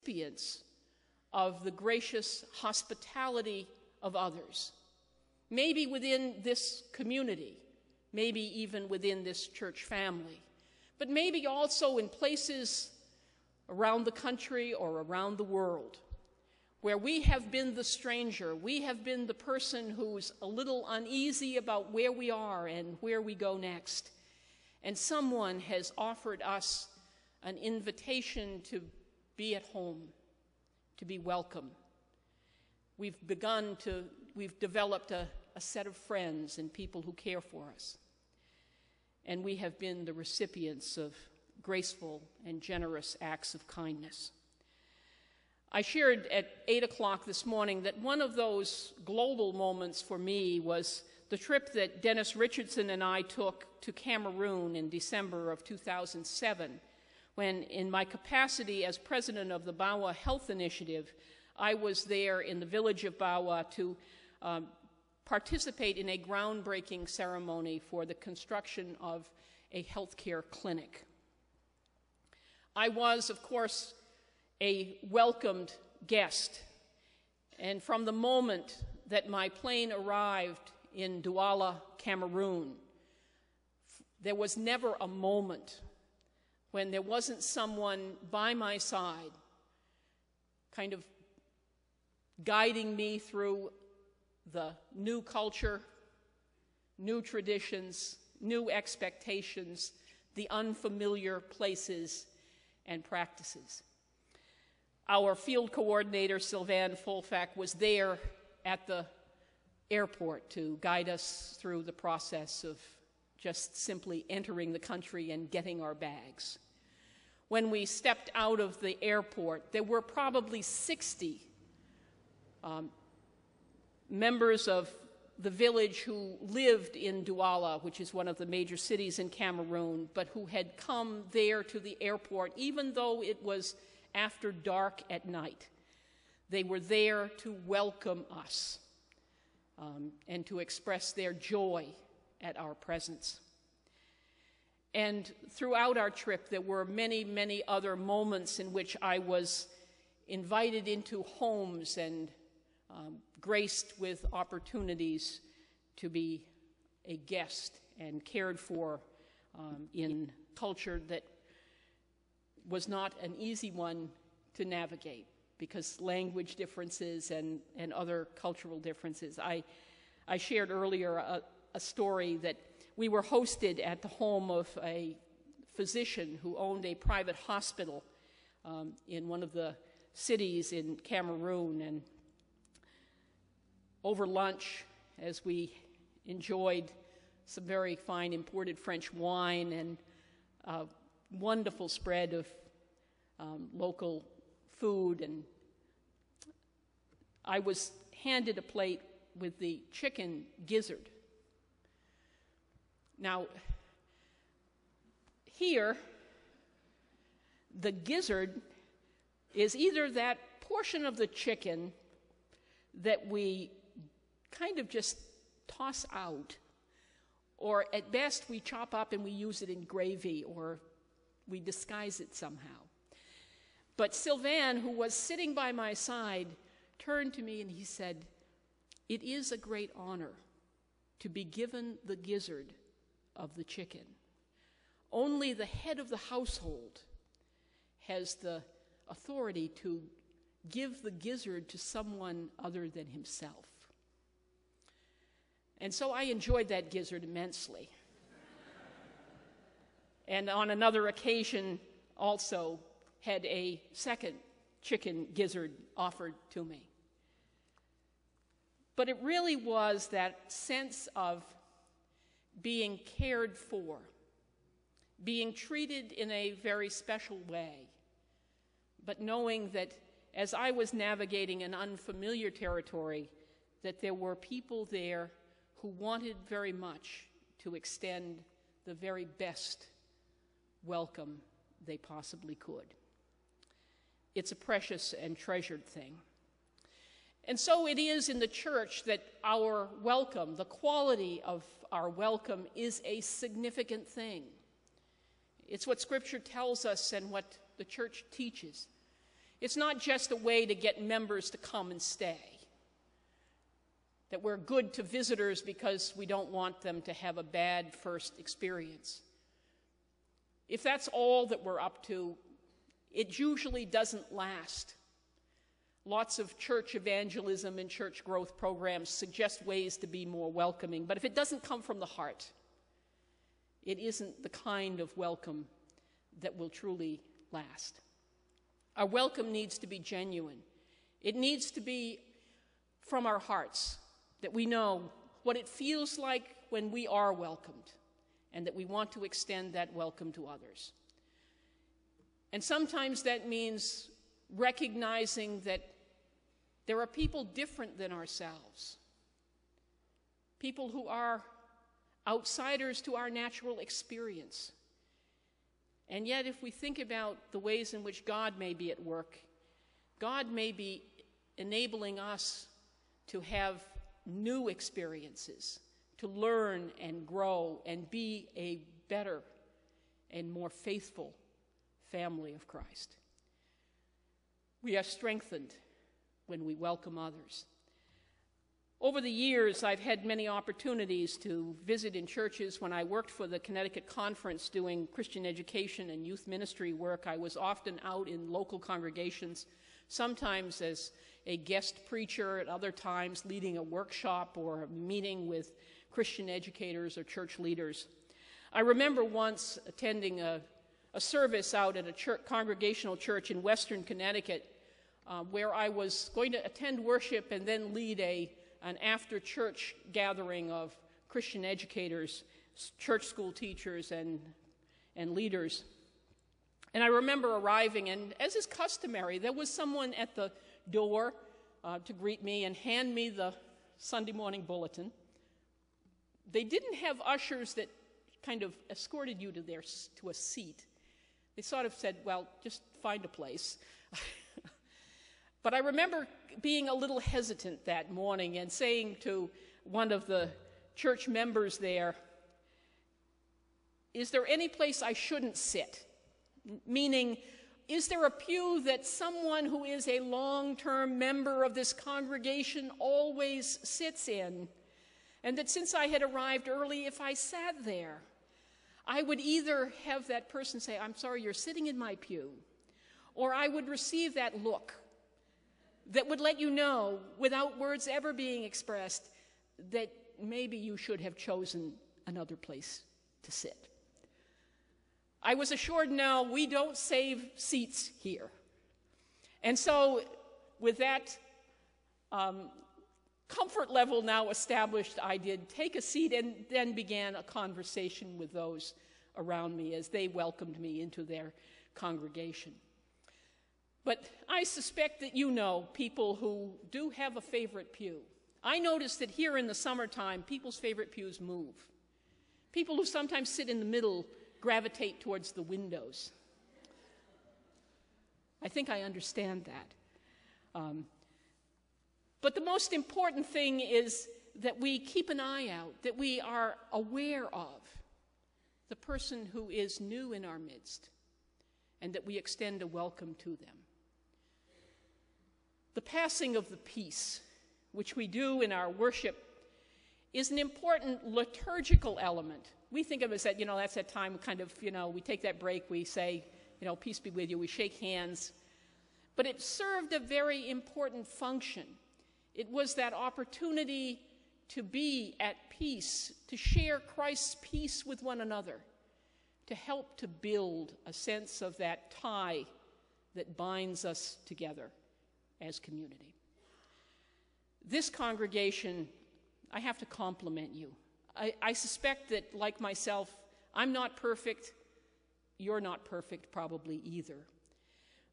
recipients of the gracious hospitality of others, maybe within this community, maybe even within this church family, but maybe also in places around the country or around the world where we have been the stranger, we have been the person who's a little uneasy about where we are and where we go next, and someone has offered us an invitation to be at home, to be welcome. We've developed a set of friends and people who care for us. And we have been the recipients of graceful and generous acts of kindness. I shared at 8 o'clock this morning that one of those global moments for me was the trip that Dennis Richardson and I took to Cameroon in December of 2007, when in my capacity as president of the Bawa Health Initiative, I was there in the village of Bawa to participate in a groundbreaking ceremony for the construction of a healthcare clinic. I was, of course, a welcomed guest, and from the moment that my plane arrived in Douala, Cameroon, there was never a moment when there wasn't someone by my side kind of guiding me through the new culture, new traditions, new expectations, the unfamiliar places and practices. Our field coordinator, Sylvain Folfac, was there at the airport to guide us through the process of just simply entering the country and getting our bags. When we stepped out of the airport, there were probably 60 members of the village who lived in Douala, which is one of the major cities in Cameroon, but who had come there to the airport even though it was after dark at night. They were there to welcome us and to express their joy at our presence. And throughout our trip, there were many, many other moments in which I was invited into homes and graced with opportunities to be a guest and cared for in culture that was not an easy one to navigate because language differences and other cultural differences. I shared earlier a story that we were hosted at the home of a physician who owned a private hospital in one of the cities in Cameroon, and over lunch, as we enjoyed some very fine imported French wine and a wonderful spread of local food, and I was handed a plate with the chicken gizzard. Now, here, the gizzard is either that portion of the chicken that we kind of just toss out, or at best we chop up and we use it in gravy, or we disguise it somehow. But Sylvain, who was sitting by my side, turned to me and he said, "It is a great honor to be given the gizzard of the chicken. Only the head of the household has the authority to give the gizzard to someone other than himself." And so I enjoyed that gizzard immensely. And on another occasion also had a second chicken gizzard offered to me. But it really was that sense of being cared for, being treated in a very special way, but knowing that as I was navigating an unfamiliar territory, that there were people there who wanted very much to extend the very best welcome they possibly could. It's a precious and treasured thing. And so it is in the church that our welcome, the quality of our welcome, is a significant thing. It's what Scripture tells us and what the church teaches. It's not just a way to get members to come and stay, that we're good to visitors because we don't want them to have a bad first experience. If that's all that we're up to, it usually doesn't last. Lots of church evangelism and church growth programs suggest ways to be more welcoming, but if it doesn't come from the heart, it isn't the kind of welcome that will truly last. Our welcome needs to be genuine. It needs to be from our hearts, that we know what it feels like when we are welcomed, and that we want to extend that welcome to others. And sometimes that means recognizing that there are people different than ourselves, people who are outsiders to our natural experience. And yet, if we think about the ways in which God may be at work, God may be enabling us to have new experiences, to learn and grow and be a better and more faithful family of Christ. We are strengthened when we welcome others. Over the years, I've had many opportunities to visit in churches. When I worked for the Connecticut Conference doing Christian education and youth ministry work, I was often out in local congregations, sometimes as a guest preacher, at other times leading a workshop or a meeting with Christian educators or church leaders. I remember once attending a service out at a congregational church in Western Connecticut where I was going to attend worship and then lead an after-church gathering of Christian educators, church school teachers, and leaders. And I remember arriving, and as is customary, there was someone at the door to greet me and hand me the Sunday morning bulletin. They didn't have ushers that kind of escorted you to a seat. They sort of said, well, just find a place. But I remember being a little hesitant that morning and saying to one of the church members there, is there any place I shouldn't sit? Meaning, is there a pew that someone who is a long-term member of this congregation always sits in? And that since I had arrived early, if I sat there, I would either have that person say, I'm sorry, you're sitting in my pew, or I would receive that look that would let you know, without words ever being expressed, that maybe you should have chosen another place to sit. I was assured, no, we don't save seats here. And so, with that comfort level now established, I did take a seat and then began a conversation with those around me as they welcomed me into their congregation. But I suspect that you know people who do have a favorite pew. I notice that here in the summertime, people's favorite pews move. People who sometimes sit in the middle gravitate towards the windows. I think I understand that. But the most important thing is that we keep an eye out, that we are aware of the person who is new in our midst, and that we extend a welcome to them. The passing of the peace, which we do in our worship, is an important liturgical element. We think of it as that, that's that time kind of, we take that break, we say, peace be with you, we shake hands. But it served a very important function. It was that opportunity to be at peace, to share Christ's peace with one another, to help to build a sense of that tie that binds us together as community. This congregation, I have to compliment you. I suspect that, like myself, I'm not perfect. You're not perfect probably either.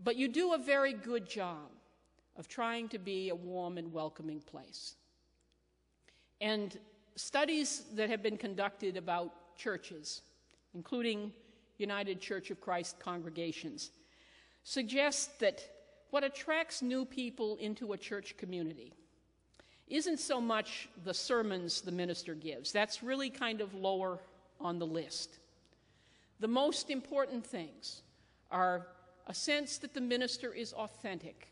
But you do a very good job of trying to be a warm and welcoming place. And studies that have been conducted about churches, including United Church of Christ congregations, suggest that what attracts new people into a church community isn't so much the sermons the minister gives. That's really kind of lower on the list. The most important things are a sense that the minister is authentic,